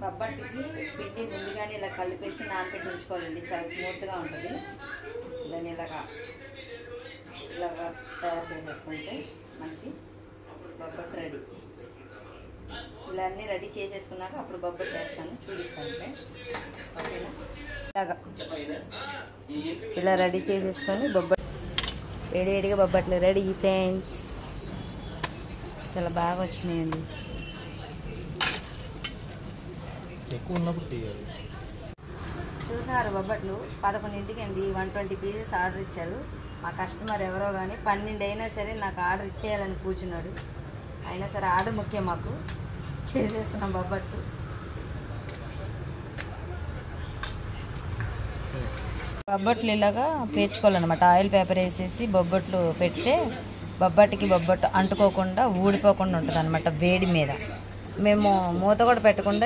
బొబ్బట్టుకి పిండి ముందుగానే ఇలా కలిపేసి నానబెట్టి ఉంచుకోవాలండి. చాలా స్మూత్గా ఉంటుంది. దాన్ని ఇలాగా తయారు చేసేసుకుంటే మనకి బొబ్బట్టు రెడీ. ఇలా అన్నీ రెడీ చేసేసుకున్నాక అప్పుడు బొబ్బట్టు వేస్తాను, చూపిస్తాను ఫ్రెండ్స్. ఓకేనా? ఇలాగా ఇలా రెడీ చేసేసుకొని బొబ్బట్టు వేడివేడిగా బొబ్బట్లు రెడీ ఫ్రెండ్స్. చాలా బాగా వచ్చినాయండి. ఎక్కువ ఉన్నప్పుడు తీయాలి. చూసారు బొబ్బట్లు 11ంటికి అండి 120 పీసెస్ ఆర్డర్ ఇచ్చారు. మా కస్టమర్ ఎవరో కానీ 12 అయినా సరే నాకు ఆర్డర్ ఇచ్చేయాలని కూర్చున్నాడు. అయినా సరే ఆర్డర్ ముఖ్యం, మాకు చేసేస్తున్నాం బొబ్బట్టు. బొబ్బట్లు ఇలాగా పేర్చుకోవాలన్నమాట. ఆయిల్ పేపర్ వేసేసి బొబ్బట్లు పెడితే బొబ్బట్టుకి బొబ్బట్టు అంటుకోకుండా ఊడిపోకుండా ఉంటుంది అన్నమాట వేడి మీద. మేము మూత కూడా పెట్టకుండా